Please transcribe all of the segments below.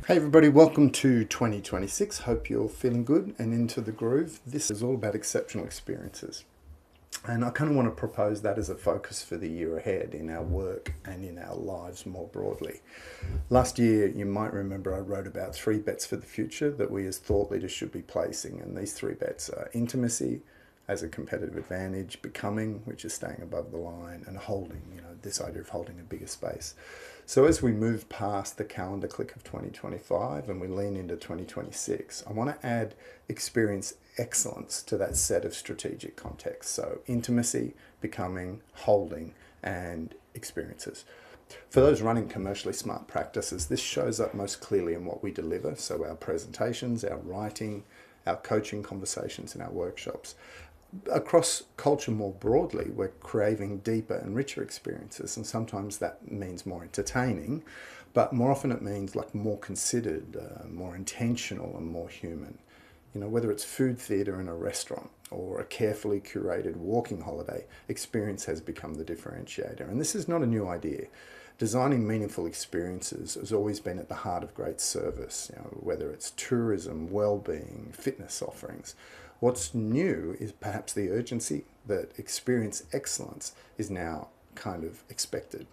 Hey everybody, welcome to 2026. Hope you're feeling good and into the groove. This is all about exceptional experiences. And I kind of want to propose that as a focus for the year ahead in our work and in our lives more broadly. Last year, you might remember I wrote about 3 bets for the future that we as thought leaders should be placing. And these 3 bets are intimacy as a competitive advantage, becoming, which is staying above the line, and holding, this idea of holding a bigger space. So as we move past the calendar click of 2025 and we lean into 2026, I want to add experience excellence to that set of strategic contexts. So intimacy, becoming, holding, and experiences. For those running commercially smart practices, this shows up most clearly in what we deliver. So our presentations, our writing, our coaching conversations, and our workshops. Across culture more broadly, we're craving deeper and richer experiences, and sometimes that means more entertaining, but more often it means like more considered, more intentional, and more human. Whether it's food theatre in a restaurant or a carefully curated walking holiday, experience has become the differentiator. And this is not a new idea. Designing meaningful experiences has always been at the heart of great service, whether it's tourism, well-being, fitness offerings. What's new is perhaps the urgency that experience excellence is now kind of expected.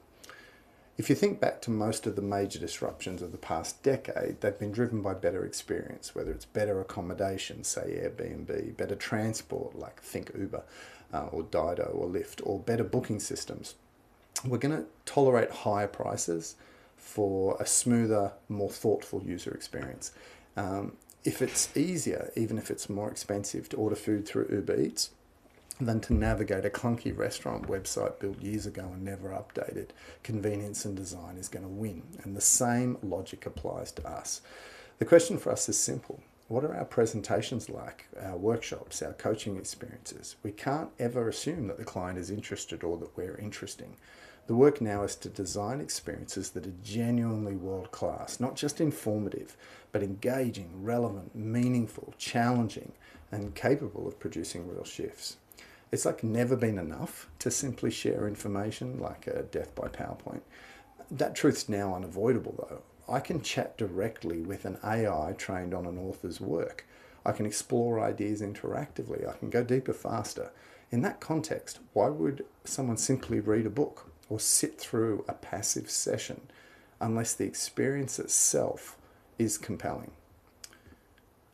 If you think back to most of the major disruptions of the past decade, they've been driven by better experience, whether it's better accommodation, say Airbnb, better transport, like think Uber or Dido or Lyft, or better booking systems. We're going to tolerate higher prices for a smoother, more thoughtful user experience. If it's easier, even if it's more expensive, to order food through Uber Eats than to navigate a clunky restaurant website built years ago and never updated, convenience and design is going to win. And the same logic applies to us. The question for us is simple. What are our presentations like, our workshops, our coaching experiences? We can't ever assume that the client is interested or that we're interesting. The work now is to design experiences that are genuinely world-class, not just informative, but engaging, relevant, meaningful, challenging, and capable of producing real shifts. It's like never been enough to simply share information like a death by PowerPoint. That truth's now unavoidable though. I can chat directly with an AI trained on an author's work. I can explore ideas interactively. I can go deeper faster. In that context, why would someone simply read a book or sit through a passive session unless the experience itself is compelling?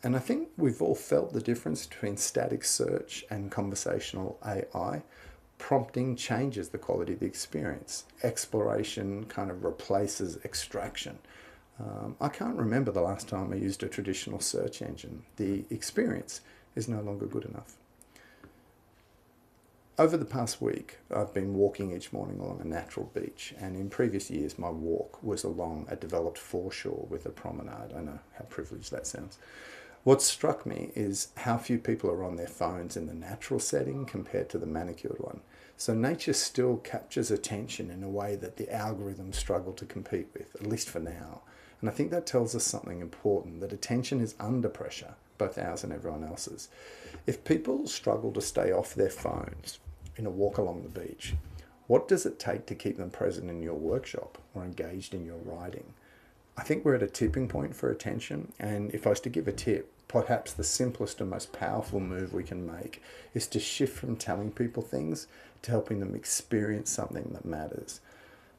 And I think we've all felt the difference between static search and conversational AI. Prompting changes the quality of the experience. Exploration kind of replaces extraction. I can't remember the last time I used a traditional search engine. The experience is no longer good enough. Over the past week, I've been walking each morning along a natural beach, and in previous years my walk was along a developed foreshore with a promenade. I know how privileged that sounds. What struck me is how few people are on their phones in the natural setting compared to the manicured one. So nature still captures attention in a way that the algorithms struggle to compete with, at least for now. And I think that tells us something important, that attention is under pressure, both ours and everyone else's. If people struggle to stay off their phones in a walk along the beach, what does it take to keep them present in your workshop or engaged in your writing? I think we're at a tipping point for attention, and if I was to give a tip, perhaps the simplest and most powerful move we can make is to shift from telling people things to helping them experience something that matters.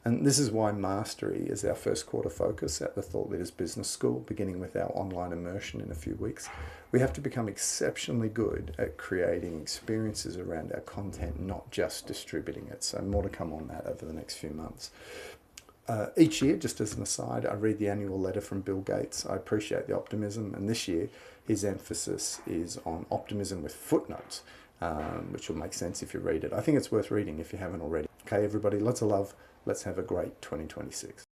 And this is why mastery is our first quarter focus at the Thought Leaders Business School, beginning with our online immersion in a few weeks. We have to become exceptionally good at creating experiences around our content, not just distributing it. So more to come on that over the next few months. Each year, just as an aside, I read the annual letter from Bill Gates. I appreciate the optimism, and this year his emphasis is on optimism with footnotes, which will make sense if you read it. I think it's worth reading if you haven't already. Okay, everybody, lots of love. Let's have a great 2026.